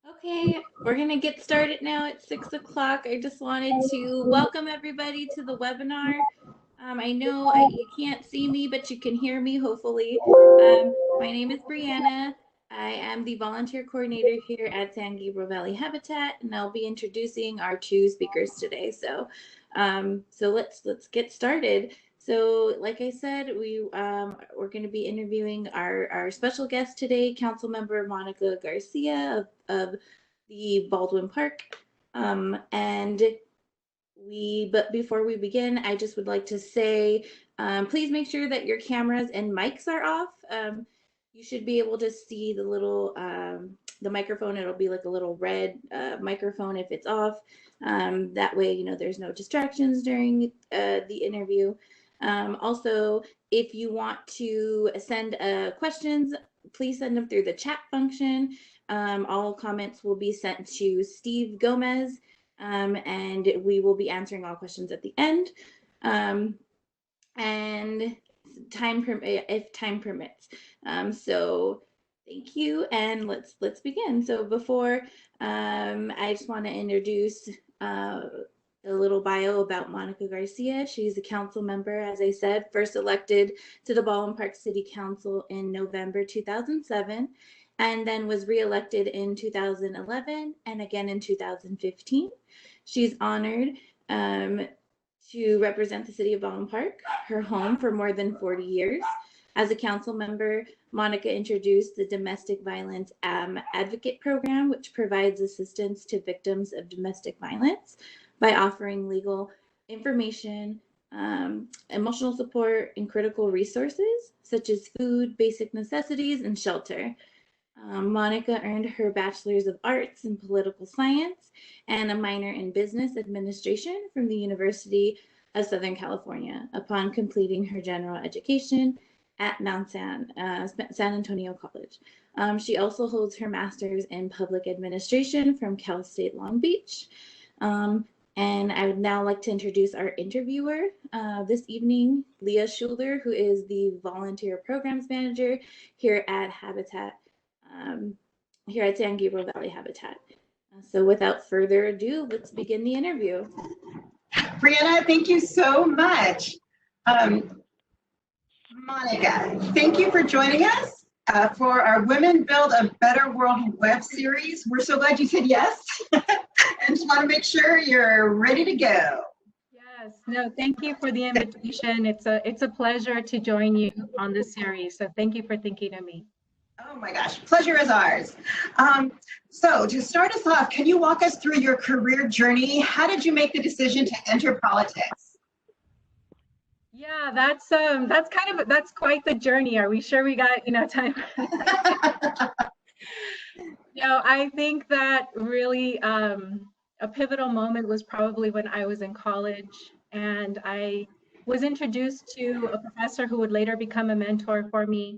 Okay, we're going to get started now at 6 o'clock. I just wanted to welcome everybody to the webinar. I know you can't see me, but you can hear me, hopefully. My name is Brianna. I am the volunteer coordinator here at San Gabriel Valley Habitat, and I'll be introducing our two speakers today. So let's get started. So like I said, we're going to be interviewing our special guest today, Councilmember Monica Garcia of the Baldwin Park. But before we begin, I just would like to say, please make sure that your cameras and mics are off. You should be able to see the little, the microphone. It'll be like a little red microphone if it's off. That way, you know, there's no distractions during the interview. Also, if you want to send questions, please send them through the chat function. All comments will be sent to Steve Gomez, and we will be answering all questions at the end. And if time permits. So thank you, and let's begin. So before, I just want to introduce a little bio about Monica Garcia. She's a council member, as I said, first elected to the Baldwin Park City Council in November 2007, and then was reelected in 2011 and again in 2015. She's honored to represent the city of Baldwin Park, her home, for more than 40 years. As a council member, Monica introduced the Domestic Violence Advocate Program, which provides assistance to victims of domestic violence by offering legal information, emotional support, and critical resources such as food, basic necessities, and shelter. Monica earned her Bachelor's of Arts in Political Science and a minor in Business Administration from the University of Southern California upon completing her general education at San Antonio College. She also holds her Master's in Public Administration from Cal State Long Beach. And I would now like to introduce our interviewer this evening, Leah Schuler, who is the Volunteer Programs Manager here at Habitat, here at San Gabriel Valley Habitat. So without further ado, let's begin the interview. Brianna, thank you so much. Monica, thank you for joining us for our Women Build a Better World web series. We're so glad you said yes. And just want to make sure you're ready to go. Yes, no, thank you for the invitation. It's a pleasure to join you on this series. So thank you for thinking of me. Oh my gosh, pleasure is ours. So to start us off, can you walk us through your career journey? How did you make the decision to enter politics? Yeah, that's quite the journey. Are we sure we got time? I think that really a pivotal moment was probably when I was in college, and I was introduced to a professor who would later become a mentor for me.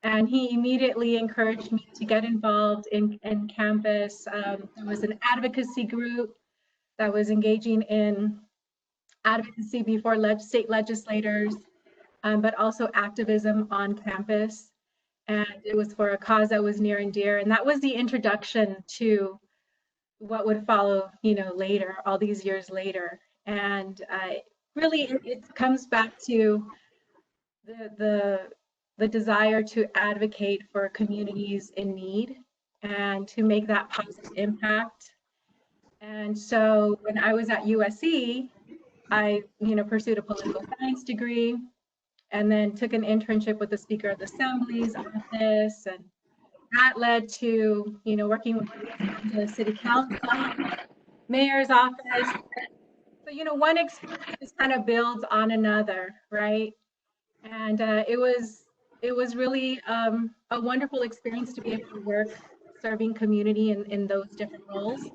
And he immediately encouraged me to get involved in campus. There was an advocacy group that was engaging in advocacy before state legislators, but also activism on campus. And it was for a cause that was near and dear. And that was the introduction to what would follow, later, all these years later. And really, it comes back to the desire to advocate for communities in need and to make that positive impact. And so when I was at USC, I pursued a political science degree and then took an internship with the Speaker of the Assembly's office, and that led to working with the City Council, Mayor's office. So one experience kind of builds on another, right? And it was really a wonderful experience to be able to work serving community in those different roles.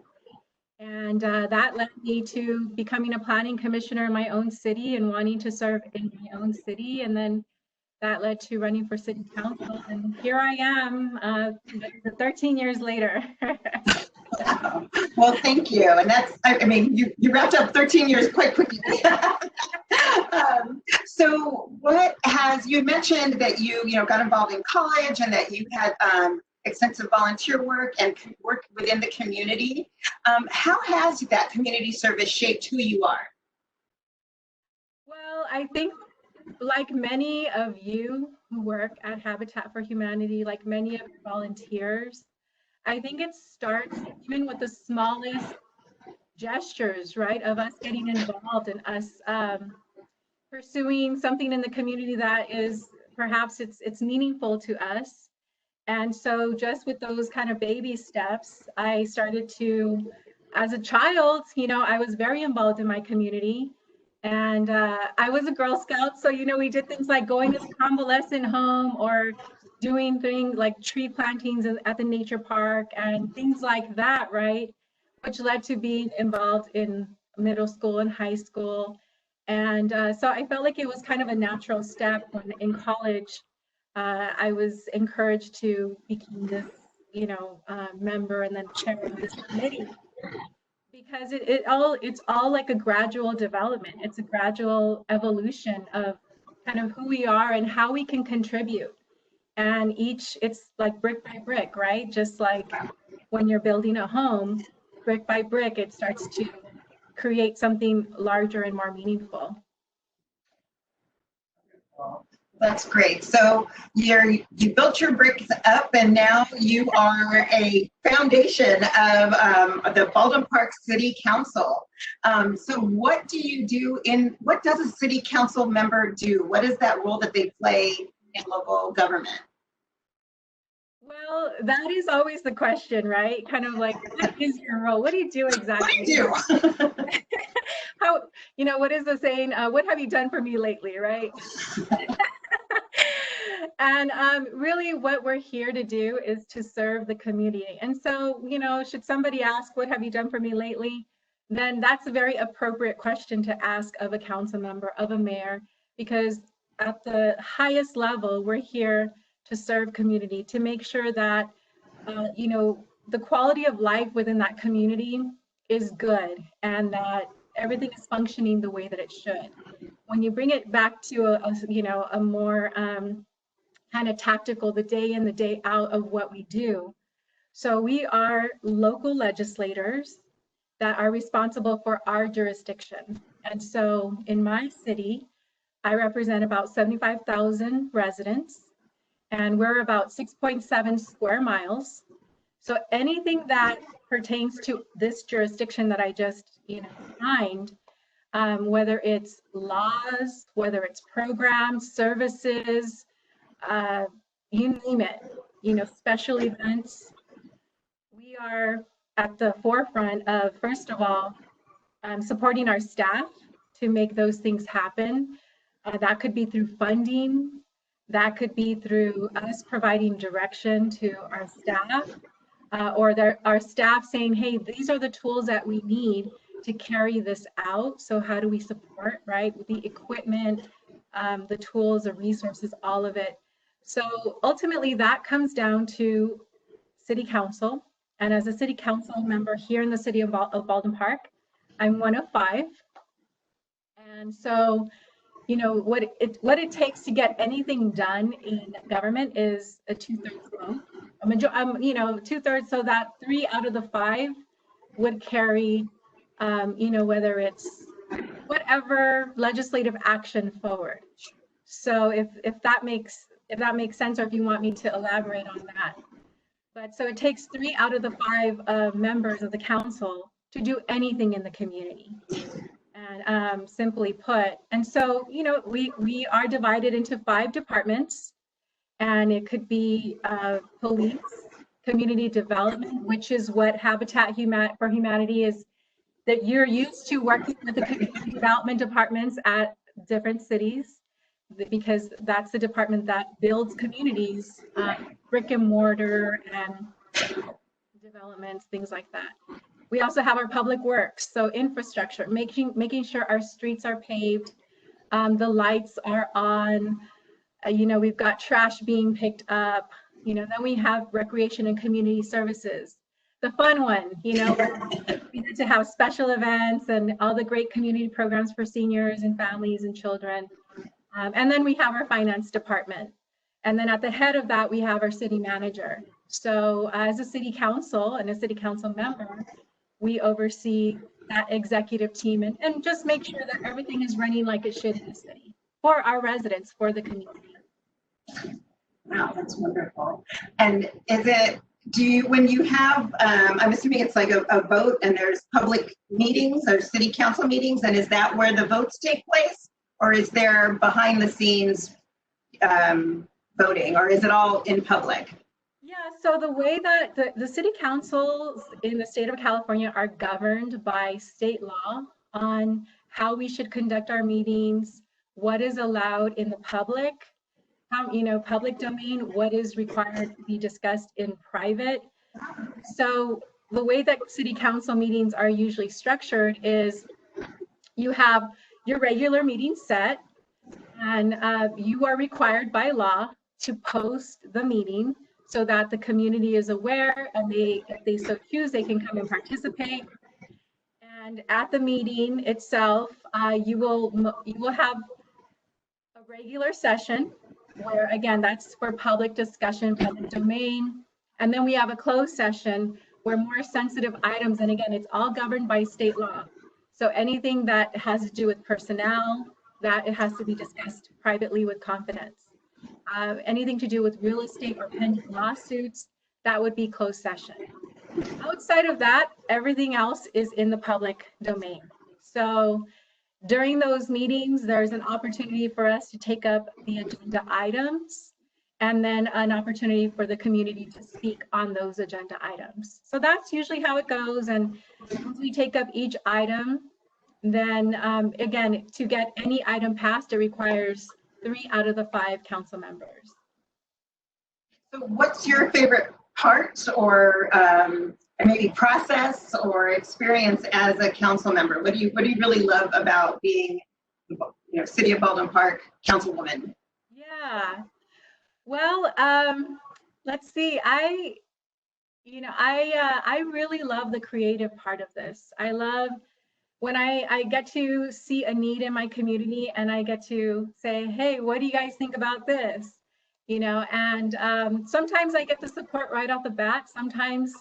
And that led me to becoming a planning commissioner in my own city and wanting to serve in my own city. And then that led to running for city council. And here I am 13 years later. Well, thank you. And that's, you wrapped up 13 years quite quickly. So you mentioned that you got involved in college and that you had extensive volunteer work and work within the community. How has that community service shaped who you are? Well, I think like many of you who work at Habitat for Humanity, like many of the volunteers, I think it starts even with the smallest gestures, right, of us getting involved and us pursuing something in the community that is perhaps it's meaningful to us. And so just with those kind of baby steps, I started to, as a child, I was very involved in my community. And I was a Girl Scout. So, we did things like going to the convalescent home or doing things like tree plantings at the nature park and things like that, right? Which led to being involved in middle school and high school. And so I felt like it was kind of a natural step when in college, I was encouraged to become this, member and then chair of this committee, because it's all like a gradual development. It's a gradual evolution of kind of who we are and how we can contribute. And it's like brick by brick, right? Just like when you're building a home, brick by brick, it starts to create something larger and more meaningful. That's great. So you built your bricks up, and now you are a foundation of the Baldwin Park City Council. So what does a city council member do? What is that role that they play in local government? Well, that is always the question, right? Kind of like, what is your role? What do you do exactly? What do you do? How, what is the saying? What have you done for me lately, right? And really what we're here to do is to serve the community. And so, should somebody ask, what have you done for me lately? Then that's a very appropriate question to ask of a council member, of a mayor, because at the highest level, we're here to serve community, to make sure that, the quality of life within that community is good and that everything is functioning the way that it should. When you bring it back to a more kind of tactical, the day in, the day out of what we do. So we are local legislators that are responsible for our jurisdiction. And so in my city, I represent about 75,000 residents, and we're about 6.7 square miles. So anything that pertains to this jurisdiction that I just defined, whether it's laws, whether it's programs, services, you name it, special events, we are at the forefront of, first of all, supporting our staff to make those things happen. That could be through funding, that could be through us providing direction to our staff, or our staff saying, hey, these are the tools that we need to carry this out. So how do we support, right? The equipment, the tools, the resources, all of it. So ultimately that comes down to city council. And as a city council member here in the city of Baldwin Park, I'm one of 5. And so, what it takes to get anything done in government is a 2/3 vote. 2/3, so that 3 out of the 5 would carry, whether it's whatever legislative action forward. So if that makes sense, or if you want me to elaborate on that. But so it takes 3 out of the 5 members of the council to do anything in the community. And simply put, and so, we are divided into 5 departments, and it could be police, community development, which is what Habitat for Humanity is, that you're used to working with the community development departments at different cities, because that's the department that builds communities, brick and mortar and developments, things like that. We also have our public works, so infrastructure, making sure our streets are paved, the lights are on, we've got trash being picked up, then we have recreation and community services. The fun one, we need to have special events and all the great community programs for seniors and families and children. And then we have our finance department. And then at the head of that, we have our city manager. So as a city council and a city council member, we oversee that executive team and just make sure that everything is running like it should in the city for our residents, for the community. Wow, that's wonderful. And when you have, I'm assuming it's like a vote and there's public meetings or city council meetings, and is that where the votes take place? Or is there behind the scenes voting, or is it all in public? Yeah, so the way that the city councils in the state of California are governed by state law on how we should conduct our meetings, what is allowed in the public, public domain, what is required to be discussed in private. So the way that city council meetings are usually structured is you have your regular meeting set, and you are required by law to post the meeting so that the community is aware, and if they so choose, they can come and participate. And at the meeting itself, you will have a regular session where, again, that's for public discussion, public domain. And then we have a closed session where more sensitive items, and again, it's all governed by state law. So anything that has to do with personnel, that it has to be discussed privately with confidence. Anything to do with real estate or pending lawsuits, that would be closed session. Outside of that, everything else is in the public domain. So during those meetings, there's an opportunity for us to take up the agenda items, and then an opportunity for the community to speak on those agenda items. So that's usually how it goes. And once we take up each item, then again, to get any item passed, it requires 3 out of the 5 council members. So what's your favorite part or maybe process or experience as a council member? What do you really love about being, City of Baldwin Park councilwoman? Yeah, well, let's see. I really love the creative part of this. I love when I get to see a need in my community and I get to say, hey, what do you guys think about this? And sometimes I get the support right off the bat. Sometimes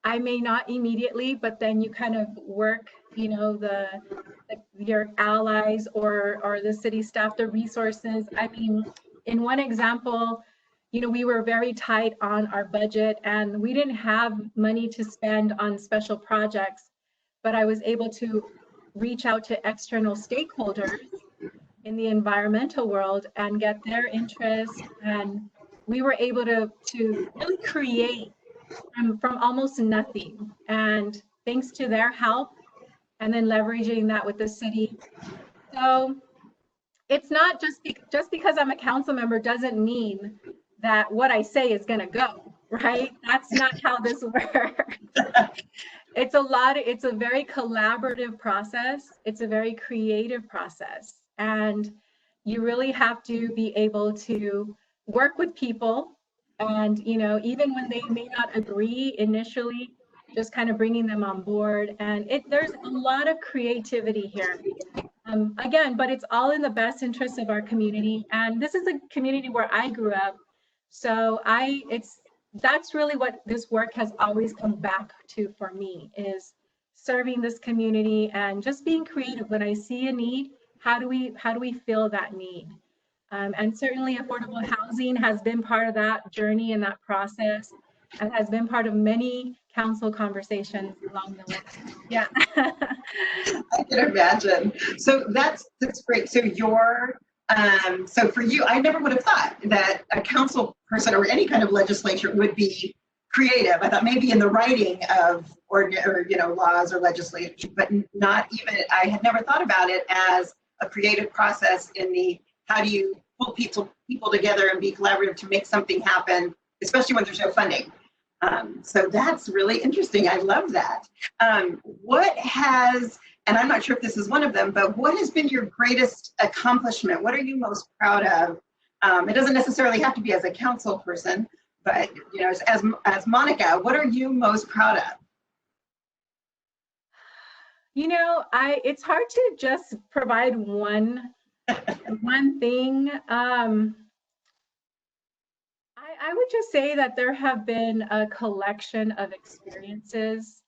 I may not immediately, but then you kind of work, your allies or the city staff, the resources. I mean, in one example, we were very tight on our budget and we didn't have money to spend on special projects, but I was able to reach out to external stakeholders in the environmental world and get their interest. And we were able to really create from almost nothing. And thanks to their help, and then leveraging that with the city. So it's not just because I'm a council member doesn't mean that what I say is going to go, right? That's not how this works. It's a very collaborative process. It's a very creative process. And you really have to be able to work with people. And, even when they may not agree initially, just kind of bringing them on board. And there's a lot of creativity here. Again, but it's all in the best interest of our community. And this is a community where I grew up. So that's really what this work has always come back to for me, is serving this community and just being creative. When I see a need, how do we fill that need? And certainly affordable housing has been part of that journey and that process, and has been part of many council conversations along the way. Yeah. I can imagine. So that's great. So so for you, I never would have thought that a council person or any kind of legislature would be creative. I thought maybe in the writing of laws or legislation, but not even. I had never thought about it as a creative process in the how do you pull people together and be collaborative to make something happen, especially when there's no funding. So that's really interesting. I love that. And I'm not sure if this is one of them, but what has been your greatest accomplishment? What are you most proud of? It doesn't necessarily have to be as a council person, but as Monica, what are you most proud of? It's hard to just provide one thing. I would just say that there have been a collection of experiences.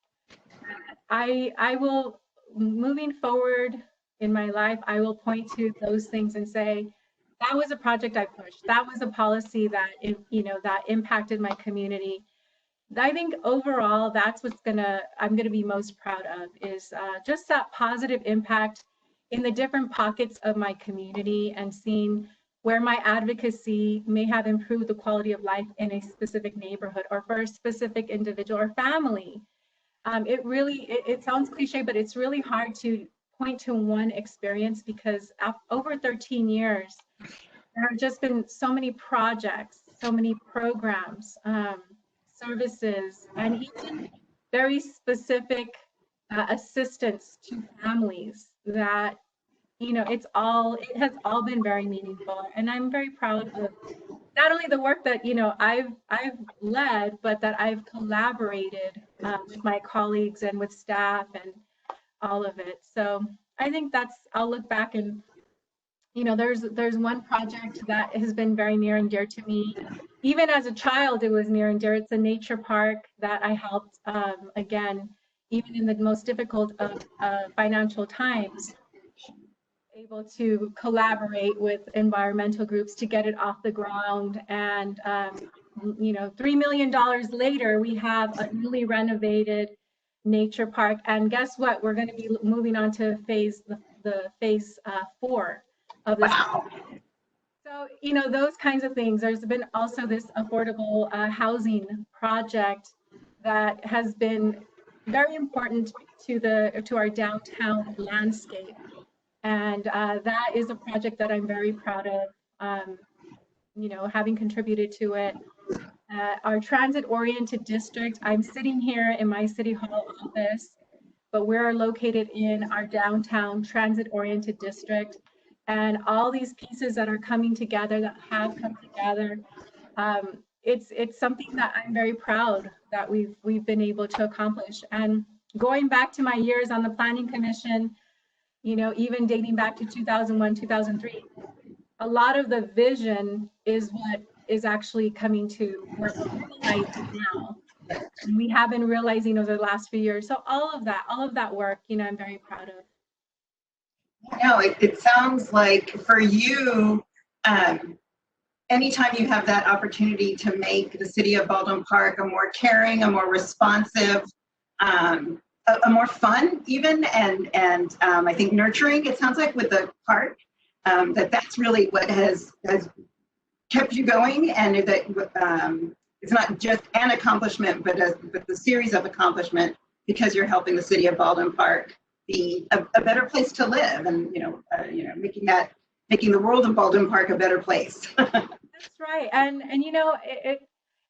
I will, moving forward in my life, I will point to those things and say, that was a project I pushed. That was a policy that, that impacted my community. I think overall, that's I'm gonna be most proud of is just that positive impact in the different pockets of my community and seeing where my advocacy may have improved the quality of life in a specific neighborhood or for a specific individual or family. It sounds cliche, but it's really hard to point to one experience because over 13 years, there have just been so many projects, so many programs, services, and even very specific assistance to families that, it has all been very meaningful. And I'm very proud of not only the work that, I've led, but that I've collaborated with my colleagues and with staff and all of it. So I think I'll look back and there's one project that has been very near and dear to me. Even as a child, it was near and dear. It's a nature park that I helped, again, even in the most difficult of financial times, able to collaborate with environmental groups to get it off the ground. And, $3 million later, we have a newly renovated nature park. And guess what? We're going to be moving on to phase 4 of this. Wow. So, those kinds of things. There's been also this affordable housing project that has been very important to our downtown landscape. And that is a project that I'm very proud of, having contributed to it. Our transit-oriented district, I'm sitting here in my City Hall office, but we're located in our downtown transit-oriented district. And all these pieces that are coming together, that have come together, it's something that I'm very proud that we've been able to accomplish. And going back to my years on the Planning Commission, even dating back to 2001, 2003, a lot of the vision is what is actually coming to work right now. And we have been realizing over the last few years. So all of that work, I'm very proud of. No, it sounds like for you, anytime you have that opportunity to make the city of Baldwin Park a more caring, a more responsive, a more fun even, and I think nurturing, it sounds like with the park, that's really what has kept you going, and that it's not just an accomplishment, but the series of accomplishment because you're helping the city of Baldwin Park be a better place to live, and making the world of Baldwin Park a better place. That's right, and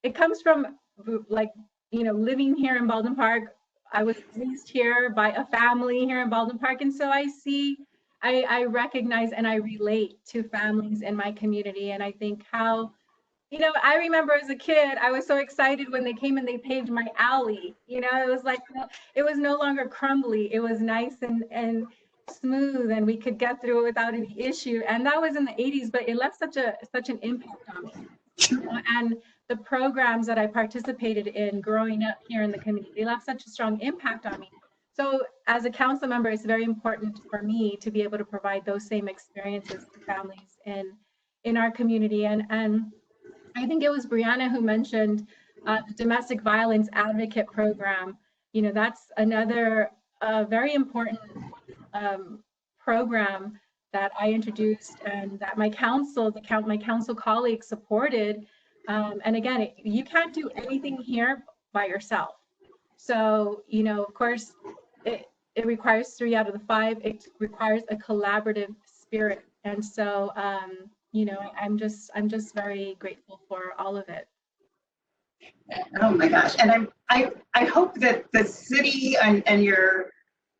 it comes from living here in Baldwin Park. I was raised here by a family here in Baldwin Park, and so I recognize and I relate to families in my community, and I think how. I remember as a kid, I was so excited when they came and they paved my alley. It was like, it was no longer crumbly. It was nice and smooth, and we could get through it without any issue. And that was in the 80s, but it left such an impact on me. And the programs that I participated in growing up here in the community left such a strong impact on me. So as a council member, it's very important for me to be able to provide those same experiences to families in our community. And I think it was Brianna who mentioned the domestic violence advocate program. That's another very important program that I introduced and that my council colleagues supported. And again, you can't do anything here by yourself. So, of course, it requires 3 out of the 5. It requires a collaborative spirit. And so, I'm just very grateful for all of it. Oh my gosh. And I hope that the city and your,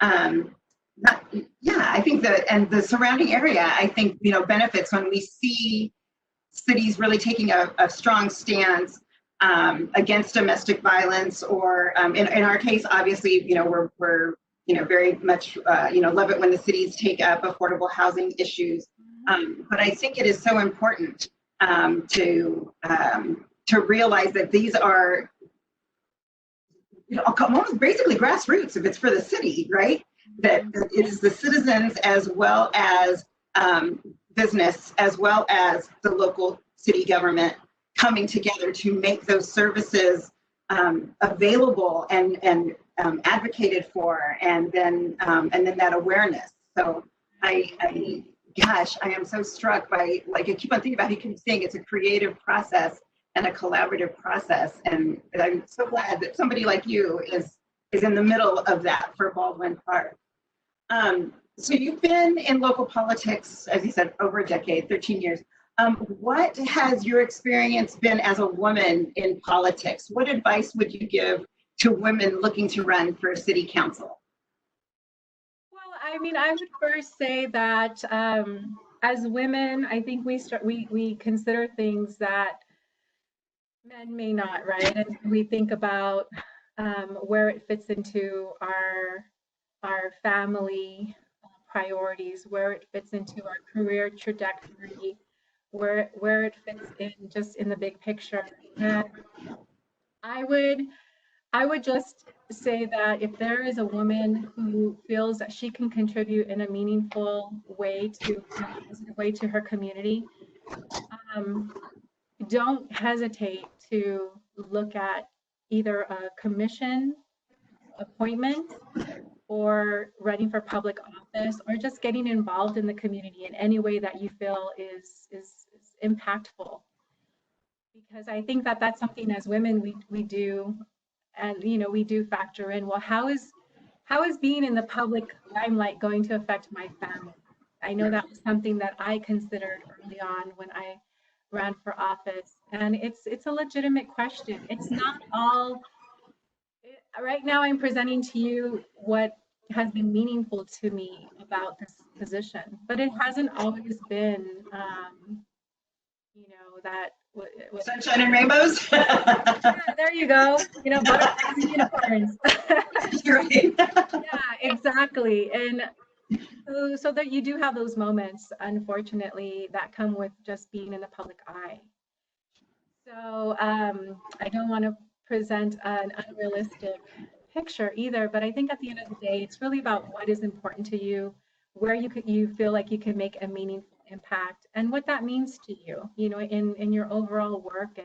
I think and the surrounding area, I think, benefits when we see cities really taking a strong stance against domestic violence, or in our case, obviously, we're very much, love it when the cities take up affordable housing issues. But I think it is so important to to realize that these are, you know, almost basically grassroots if it's for the city, right? That it is the citizens as well as business, as well as the local city government coming together to make those services available and advocated for, and then that awareness. So gosh, I am so struck by, like, I keep on thinking about, you keep saying it's a creative process and a collaborative process, and I'm so glad that somebody like you is in the middle of that for Baldwin Park. So you've been in local politics, as you said, over a decade, 13 years. What has your experience been as a woman in politics? What advice would you give to women looking to run for city council? Well, I mean, I would first say that as women, I think we consider things that men may not, right? And we think about where it fits into our family priorities, where it fits into our career trajectory, where it fits in just in the big picture. And I would just say that if there is a woman who feels that she can contribute in a meaningful way to her community, don't hesitate to look at either a commission appointment or running for public office, or just getting involved in the community in any way that you feel is impactful. Because I think that that's something as women we do, and you know, we do factor in, well, how is being in the public limelight going to affect my family? I know that was something that I considered early on when I ran for office, and it's a legitimate question. It's not all right now. I'm presenting to you what has been meaningful to me about this position, but it hasn't always been you know, that Sunshine and rainbows. Yeah, there you go. You know, butterflies and unicorns. Right. Yeah, exactly. And so that you do have those moments, unfortunately, that come with just being in the public eye. So I don't want to present an unrealistic picture either, but I think at the end of the day, it's really about what is important to you, where you feel like you can make a meaningful impact, and what that means to you, you know, in your overall work.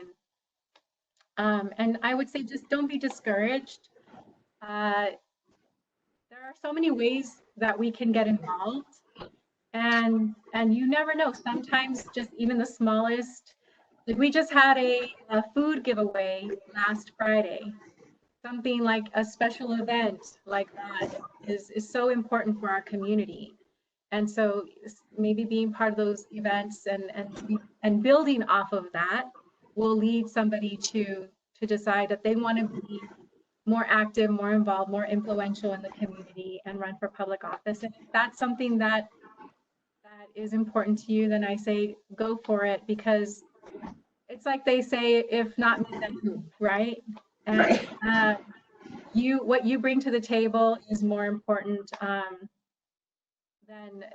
And I would say just don't be discouraged. There are so many ways that we can get involved, and you never know. Sometimes just even the smallest, like we just had a food giveaway last Friday. Something like a special event like that is so important for our community. And so maybe being part of those events and building off of that will lead somebody to decide that they want to be more active, more involved, more influential in the community and run for public office. And if that's something that is important to you, then I say go for it, because it's like they say, if not me, then who, right? And Right. what you bring to the table is more important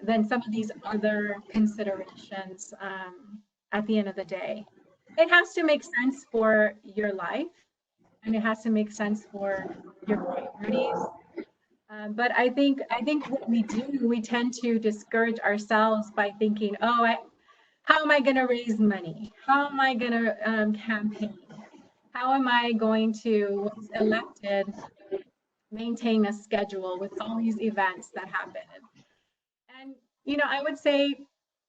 than some of these other considerations at the end of the day. It has to make sense for your life, and it has to make sense for your priorities. But I think what we do, we tend to discourage ourselves by thinking, oh, how am I going to raise money? How am I going to campaign? How am I going to, once elected, maintain a schedule with all these events that happen? And, you know, I would say,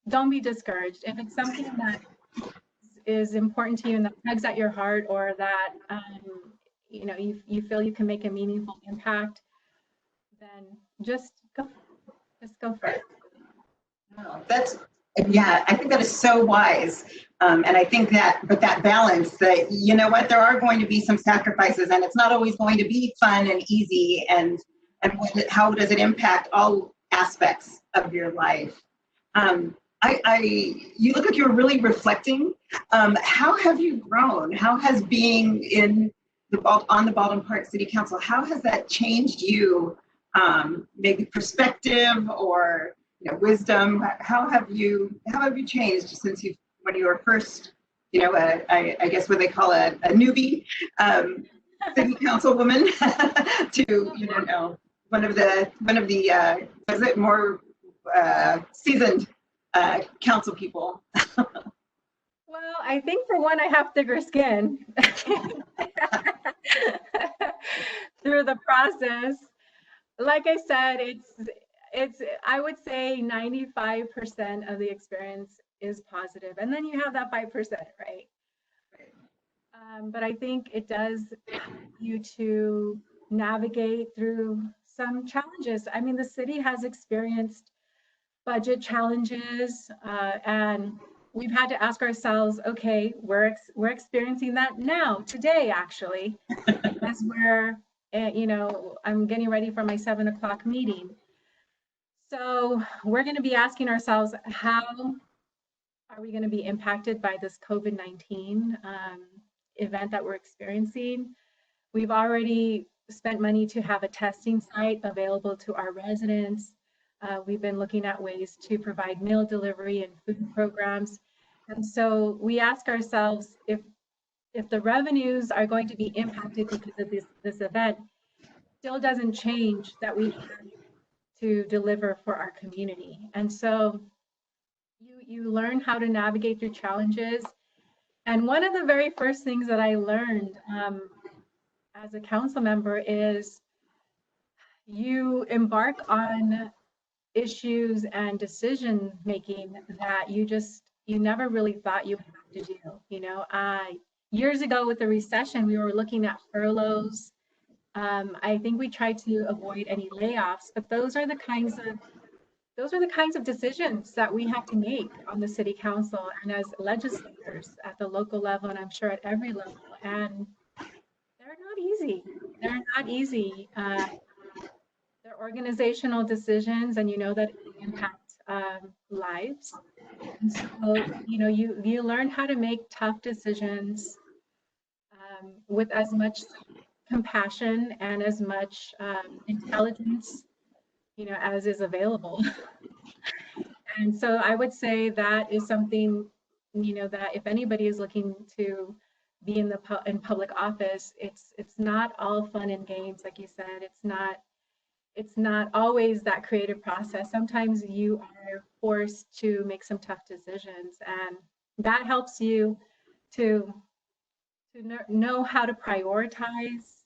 don't be discouraged. If it's something that is important to you and that tugs at your heart, or that, you know, you feel you can make a meaningful impact, then just go for it. Yeah, I think that is so wise. And I think but that balance, that, you know what, there are going to be some sacrifices, and it's not always going to be fun and easy. And how does it impact all aspects of your life? You look like you're really reflecting. How have you grown? How has being on the Baldwin Park City Council, how has that changed you? Maybe perspective or, you know, wisdom. How have you changed since when you were first I guess what they call a newbie city councilwoman to, one of the is it more seasoned council people. Well, I think for one, I have thicker skin through the process. Like I said, I would say 95% of the experience is positive, and then you have that 5%, right? But I think it does help you to navigate through some challenges. I mean, the city has experienced budget challenges, and we've had to ask ourselves, okay, we're experiencing that now, today, actually, as we're, I'm getting ready for my 7 o'clock meeting. So we're going to be asking ourselves, how are we going to be impacted by this COVID-19 event that we're experiencing? We've already spent money to have a testing site available to our residents. We've been looking at ways to provide meal delivery and food programs. And so we ask ourselves, if the revenues are going to be impacted because of this event, still doesn't change that we have to deliver for our community. And so you learn how to navigate through challenges. And one of the very first things that I learned as a council member is you embark on issues and decision making that you never really thought you would have to do. Years ago with the recession, we were looking at furloughs. I think we tried to avoid any layoffs, but those are the kinds of decisions that we have to make on the city council and as legislators at the local level, and I'm sure at every level. And they're not easy. They're not easy. They're organizational decisions, and that impact lives. And so, you learn how to make tough decisions with as much compassion and as much intelligence, as is available. And so I would say that is something, that if anybody is looking to be in public office, it's not all fun and games, like you said. It's not always that creative process. Sometimes you are forced to make some tough decisions, and that helps you to know how to prioritize,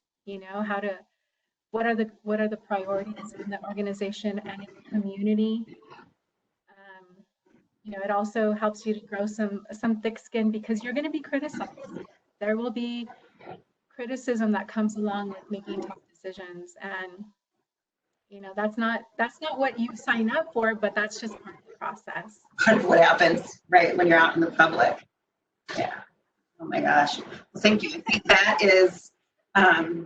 what are the priorities in the organization and in the community. It also helps you to grow some thick skin, because you're going to be criticized. There will be criticism that comes along with making tough decisions, and that's not what you sign up for, but that's just part of the process. Part of what happens, right, when you're out in the public. Yeah. Oh my gosh. Well, thank you. I think that is, oh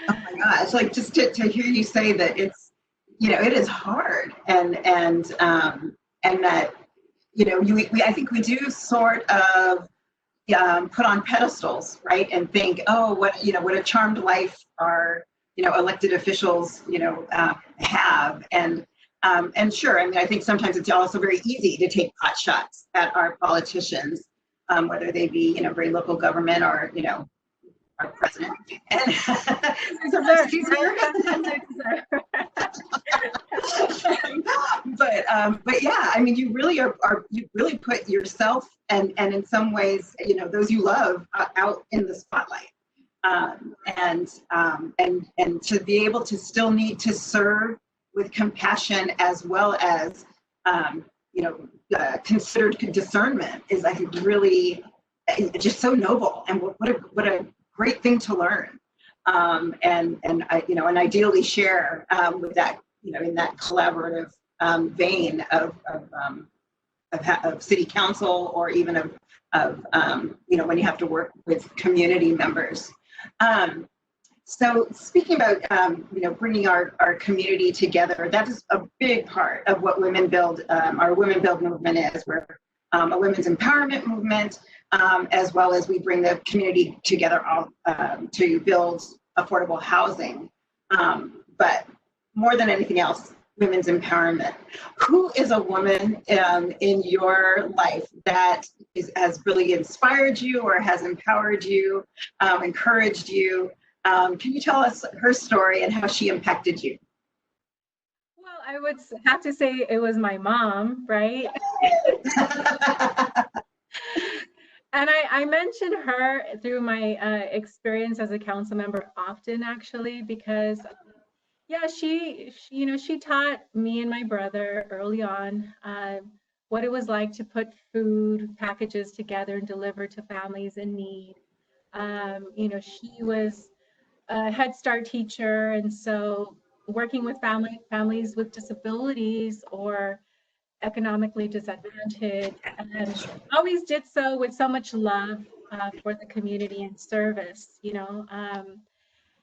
my gosh, like just to hear you say that it's, it is hard, and that, I think we do sort of put on pedestals, right, and think, oh, what a charmed life our elected officials have, and sure, I mean, I think sometimes it's also very easy to take pot shots at our politicians, whether they be very local government or our president. And but yeah, I mean, you really you really put yourself and in some ways, those you love out in the spotlight. And to be able to still need to serve with compassion as well as considered discernment is, I think, really just so noble, and what a great thing to learn, and ideally share with that, in that collaborative vein of city council, or even of when you have to work with community members. So speaking about bringing our community together, that is a big part of what Women Build, our Women Build movement is. We're a women's empowerment movement, as well as we bring the community together to build affordable housing. But more than anything else, women's empowerment. Who is a woman in your life that has really inspired you or has empowered you, encouraged you? Can you tell us her story and how she impacted you? Well, I would have to say it was my mom, right? And I mention her through my experience as a council member often, actually, because yeah, she taught me and my brother early on what it was like to put food packages together and deliver to families in need. She was a Head Start teacher, and so working with families with disabilities or economically disadvantaged, and always did so with so much love for the community and service.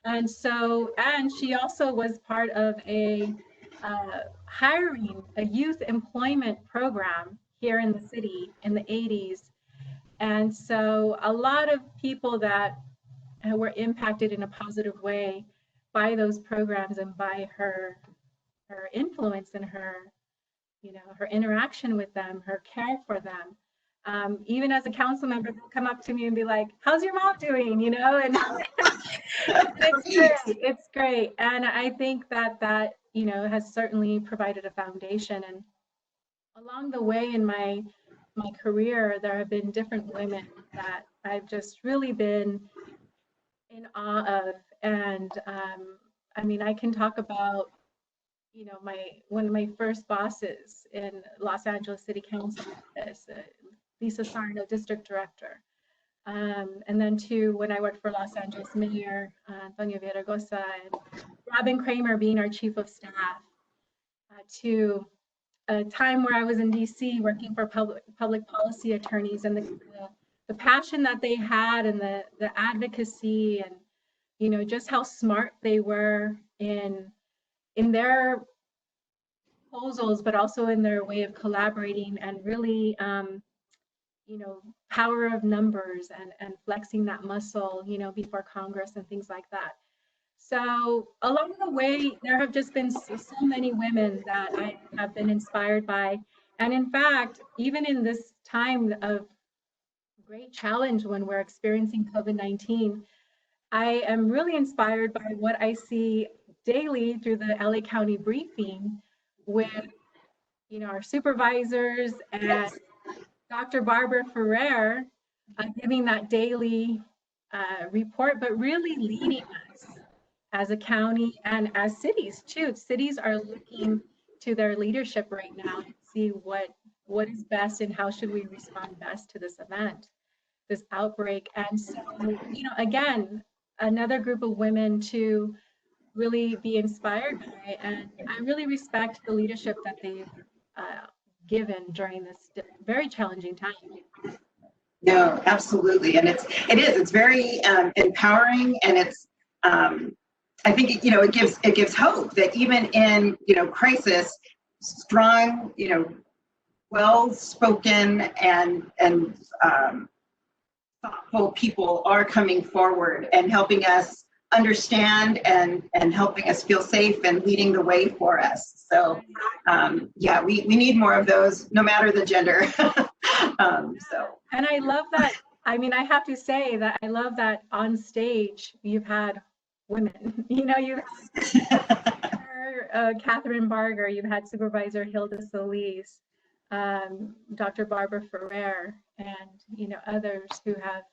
And she also was part of a hiring a youth employment program here in the city in the 80s. And so a lot of people that were impacted in a positive way by those programs and by her influence and her interaction with them, her care for them. Even as a council member, they'll come up to me and be like, "How's your mom doing?" And it's great. It's great. And I think that has certainly provided a foundation. And along the way in my career, there have been different women that I've just really been in awe of. And I mean, I can talk about one of my first bosses in Los Angeles City Council office, Lisa Sarno, district director. And then to when I worked for Los Angeles Mayor Antonio Villaraigosa, and Robin Kramer being our chief of staff, to a time where I was in DC working for public policy attorneys, and the passion that they had and the advocacy, and just how smart they were in their proposals, but also in their way of collaborating, and really power of numbers and flexing that muscle before Congress and things like that. So along the way, there have just been so many women that I have been inspired by. And in fact, even in this time of great challenge when we're experiencing COVID-19, I am really inspired by what I see daily through the LA County briefing with our supervisors and Dr. Barbara Ferrer giving that daily report, but really leading us as a county and as cities too. Cities are looking to their leadership right now to see what is best and how should we respond best to this event, this outbreak. And so, again, another group of women to really be inspired by, and I really respect the leadership that they've given during this very challenging time. No, absolutely, and it's very empowering, and it's I think it gives hope that even in crisis, strong, well-spoken and thoughtful people are coming forward and helping us understand and helping us feel safe and leading the way for us. So yeah, we need more of those, no matter the gender. And I love that. I mean, I have to say that I love that on stage you've had women. You've had Catherine Barger, you've had Supervisor Hilda Solis, Dr. Barbara Ferrer, and others who have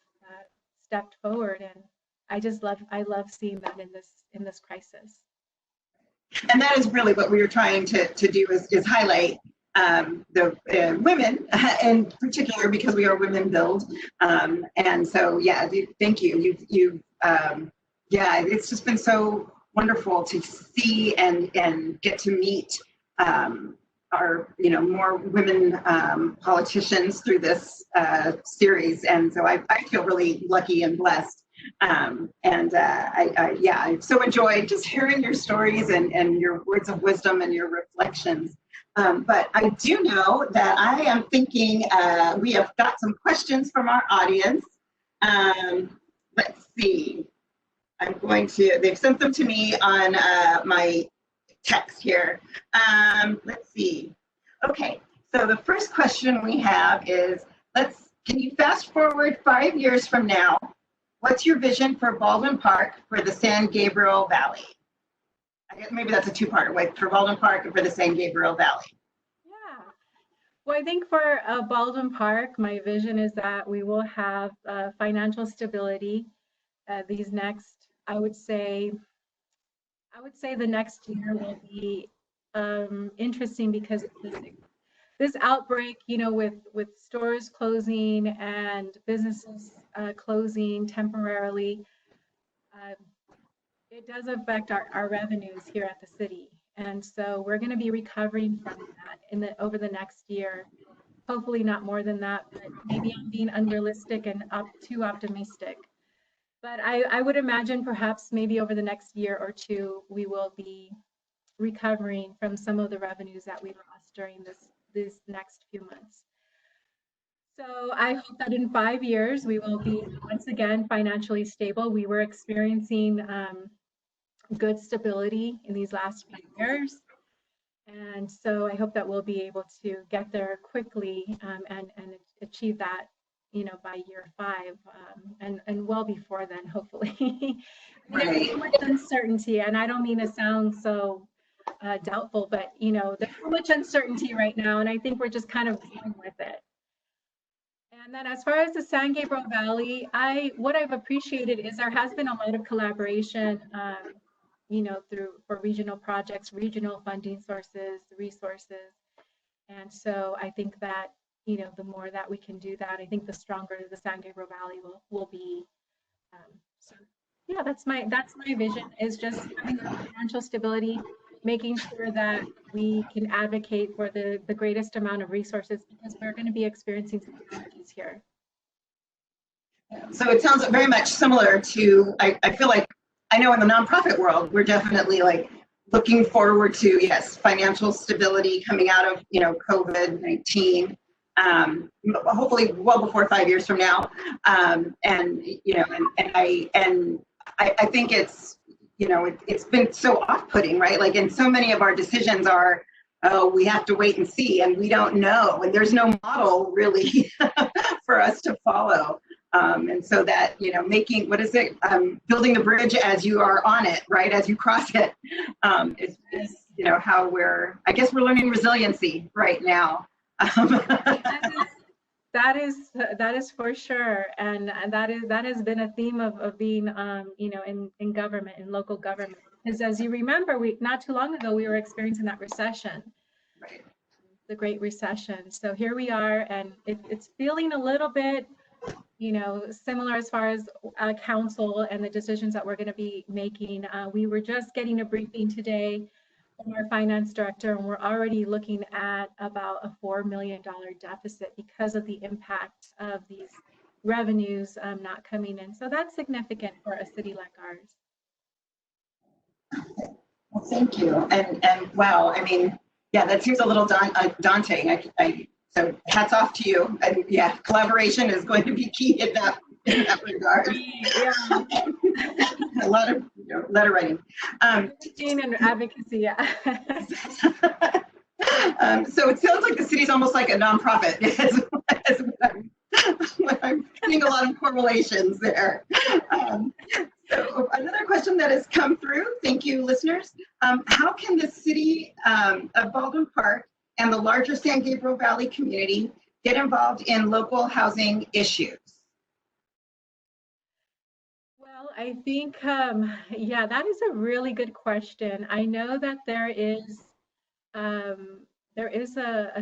stepped forward. And I love seeing that in this crisis. And that is really what we were trying to do is highlight the women in particular, because we are women build. And so, yeah, thank you. Yeah, it's just been so wonderful to see and get to meet our more women politicians through this series. And so I feel really lucky and blessed. I've so enjoyed just hearing your stories and your words of wisdom and your reflections. But I do know that I am thinking we have got some questions from our audience. Let's see. They've sent them to me on my text here. Let's see. Okay, so the first question we have is, can you fast forward 5 years from now? What's your vision for Baldwin Park for the San Gabriel Valley? I guess maybe that's a two-parter, like for Baldwin Park and for the San Gabriel Valley. Yeah. Well, I think for Baldwin Park, my vision is that we will have financial stability these next, I would say the next year will be interesting because of this outbreak, with stores closing and businesses closing temporarily. It does affect our revenues here at the city. And so we're going to be recovering from that over the next year. Hopefully not more than that, but maybe I'm being unrealistic and too optimistic. But I would imagine perhaps maybe over the next year or two, we will be recovering from some of the revenues that we lost during these next few months. So I hope that in 5 years, we will be once again financially stable. We were experiencing good stability in these last few years. And so I hope that we'll be able to get there quickly and achieve that, by year 5 and well before then, hopefully. There's so much uncertainty, and I don't mean to sound so doubtful, but there's so much uncertainty right now, and I think we're just kind of dealing with it. And then as far as the San Gabriel Valley, what I've appreciated is there has been a lot of collaboration, for regional projects, regional funding sources, resources. And so I think that, the more that we can do that, I think the stronger the San Gabriel Valley will be. So yeah, that's my vision, is just having financial stability, making sure that we can advocate for the greatest amount of resources, because we're going to be experiencing some challenges here. So it sounds very much similar to, I feel like, I know in the nonprofit world, we're definitely like looking forward to, yes, financial stability coming out of, COVID-19, hopefully well before 5 years from now. And I think it's, it's been so off-putting, right? Like, and so many of our decisions are, oh, we have to wait and see, and we don't know, and there's no model really for us to follow. And so that, making, building the bridge as you are on it, right, as you cross it, is how I guess we're learning resiliency right now. That is for sure, and that has been a theme of being, in government, in local government. Because as you remember, not too long ago we were experiencing that recession, right. The Great Recession. So here we are, and it's feeling a little bit, similar as far as council and the decisions that we're going to be making. We were just getting a briefing today from our finance director, and we're already looking at about a $4 million deficit because of the impact of these revenues not coming in. So that's significant for a city like ours. Well, thank you. And wow, I mean, yeah, that seems a little daunting. So hats off to you. And yeah, collaboration is going to be key in that regard. Yeah. A lot of letter writing. And advocacy, yeah. So it sounds like the city's almost like a nonprofit. I'm seeing a lot of correlations there. So another question that has come through, thank you, listeners. How can the city of Baldwin Park and the larger San Gabriel Valley community get involved in local housing issues? Well, I think, yeah, that is a really good question. I know that there is a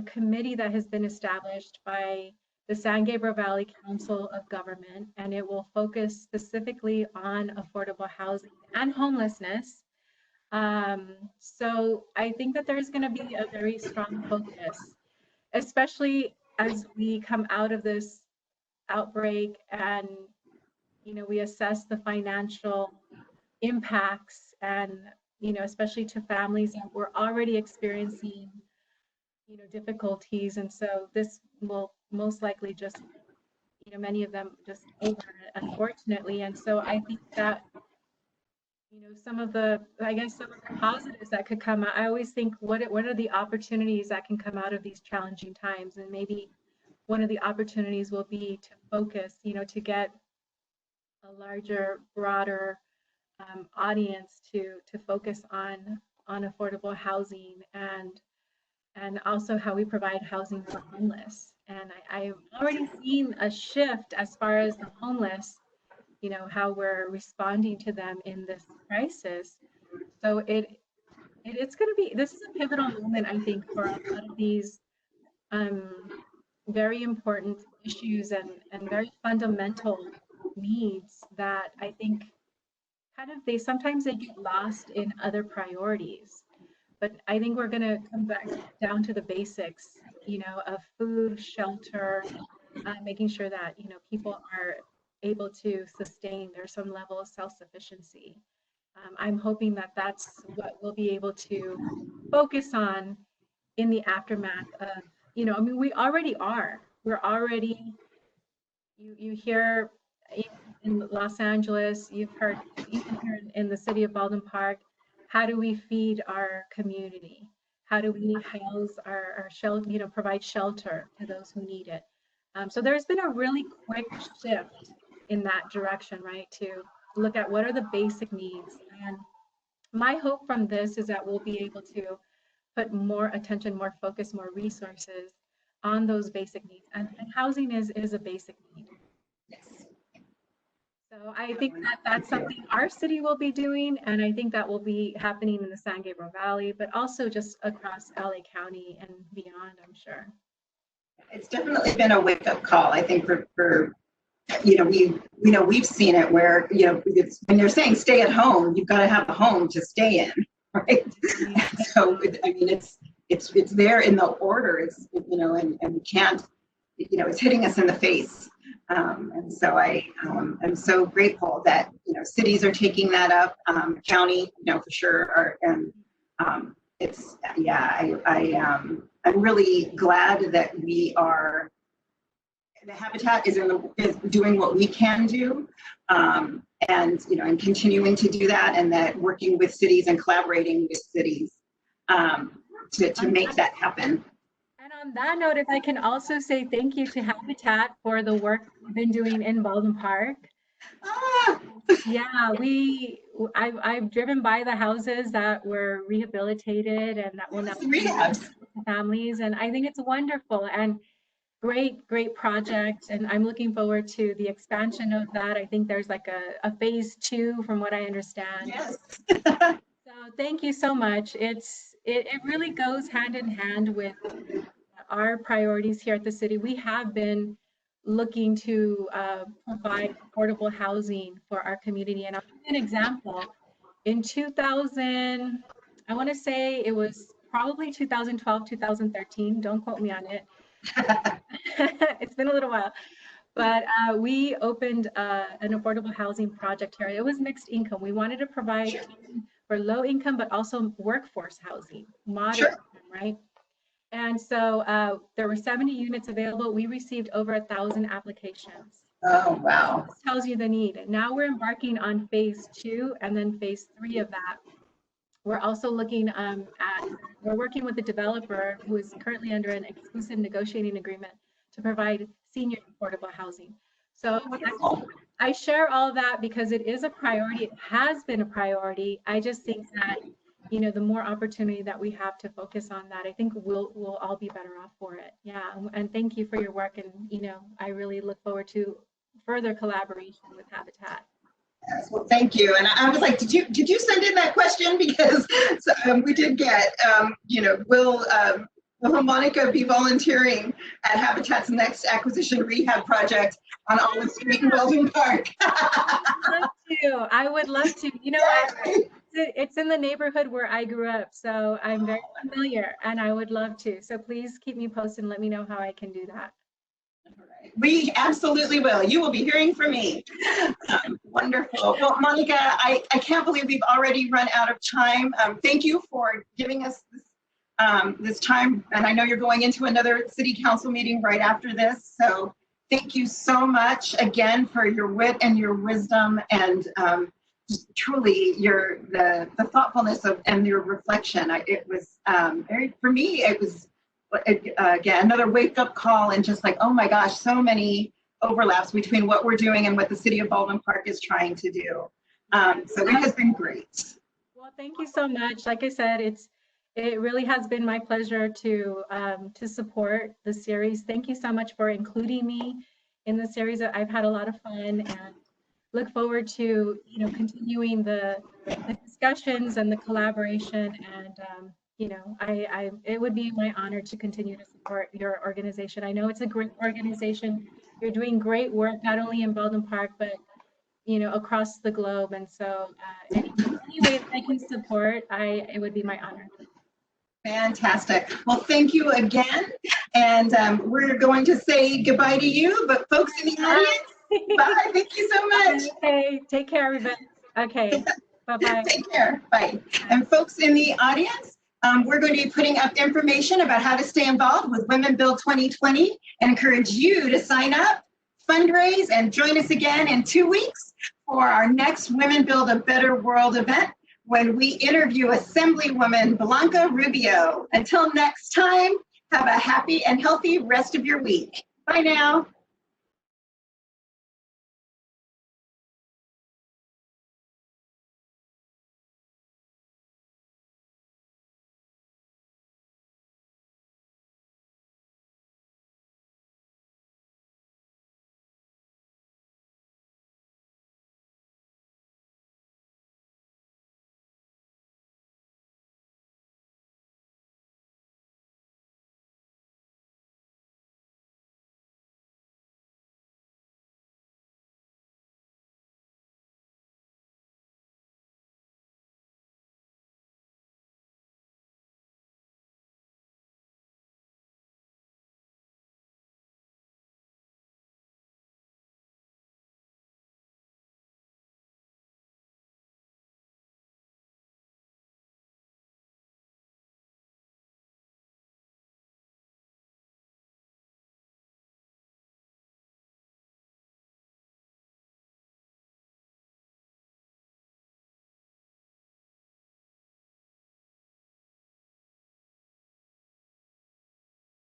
committee that has been established by the San Gabriel Valley Council of Government, and it will focus specifically on affordable housing and homelessness. So I think that there's going to be a very strong focus, especially as we come out of this outbreak and we assess the financial impacts, and especially to families that were already experiencing difficulties. And so this will most likely just many of them just over, unfortunately. And so I think that some of the, I guess, some of the positives that could come out. I always think, what are the opportunities that can come out of these challenging times? And maybe one of the opportunities will be to focus, to get a larger, broader audience to focus on affordable housing and also how we provide housing for homeless. And I've already seen a shift as far as the homeless, how we're responding to them in this crisis. So it's going to be, this is a pivotal moment, I think, for a lot of these very important issues and very fundamental needs that I think sometimes they get lost in other priorities. But I think we're going to come back down to the basics, of food, shelter, making sure that, people are able to sustain their some level of self-sufficiency. I'm hoping that that's what we'll be able to focus on in the aftermath of, we already are. We're already, you hear in Los Angeles, you've heard even here in the city of Baldwin Park, how do we feed our community? How do we house our shelter, provide shelter to those who need it? So there's been a really quick shift in that direction, right? To look at what are the basic needs. And my hope from this is that we'll be able to put more attention, more focus, more resources on those basic needs. And housing is a basic need. Yes. So I think that that's something our city will be doing, and I think that will be happening in the San Gabriel Valley, but also just across LA County and beyond, I'm sure. It's definitely been a wake-up call, I think, for we've seen it where, it's, when they're saying stay at home, you've got to have a home to stay in, right? So, I mean, it's there in the order, it's, and we can't, it's hitting us in the face. And so I'm so grateful that, cities are taking that up, county, for sure. It's, I'm really glad that the Habitat is doing what we can do, and continuing to do that, and that working with cities and collaborating with cities to make that happen. And on that note, if I can also say thank you to Habitat for the work we've been doing in Baldwin Park. Yeah, I've driven by the houses that were rehabilitated and that will now be rehabs to families, and I think it's wonderful and great project. And I'm looking forward to the expansion of that. I think there's like a phase 2 from what I understand. Yes. So thank you so much. It really goes hand in hand with our priorities here at the city. We have been looking to provide affordable housing for our community. And I'll give you an example. In 2000, I want to say it was probably 2012, 2013. Don't quote me on it. It's been a little while. But we opened an affordable housing project here. It was mixed income. We wanted to provide for low income, but also workforce housing, moderate income, right? And so there were 70 units available. We received over 1,000 applications. Oh, wow. This tells you the need. Now we're embarking on phase 2 and then phase 3 of that. We're also looking we're working with a developer who is currently under an exclusive negotiating agreement to provide senior affordable housing. So I share all that because it is a priority. It has been a priority. I just think that, the more opportunity that we have to focus on that, I think we'll all be better off for it. Yeah, and thank you for your work. And, I really look forward to further collaboration with Habitat. Yes, well, thank you. And I was like, did you send in that question? Because we did get, will Monica be volunteering at Habitat's next acquisition rehab project on Olive Street in Baldwin Park? I would love to. It's in the neighborhood where I grew up, so I'm very familiar, and I would love to. So please keep me posted and let me know how I can do that. We absolutely will. You will be hearing from me. Wonderful. Well, Monica, I can't believe we've already run out of time. Thank you for giving us this time. And I know you're going into another city council meeting right after this. So thank you so much again for your wit and your wisdom and truly the thoughtfulness of and your reflection. It was very, for me, it was again another wake up call, and just like, oh my gosh, so many overlaps between what we're doing and what the city of Baldwin Park is trying to do. So it has been great. Well, thank you so much. Like I said, it really has been my pleasure to support the series. Thank you so much for including me in the series. I've had a lot of fun and look forward to continuing the discussions and the collaboration. And it would be my honor to continue to support your organization. I know it's a great organization. You're doing great work, not only in Baldwin Park, but across the globe. And so any ways I can support, it would be my honor. Fantastic. Well, thank you again. And we're going to say goodbye to you, but folks in the audience, bye. Thank you so much. Okay, take care, everybody. Okay, bye-bye. Take care. Bye. And folks in the audience, we're going to be putting up information about how to stay involved with Women Build 2020 and encourage you to sign up, fundraise, and join us again in 2 weeks for our next Women Build a Better World event, when we interview Assemblywoman Blanca Rubio. Until next time, have a happy and healthy rest of your week. Bye now.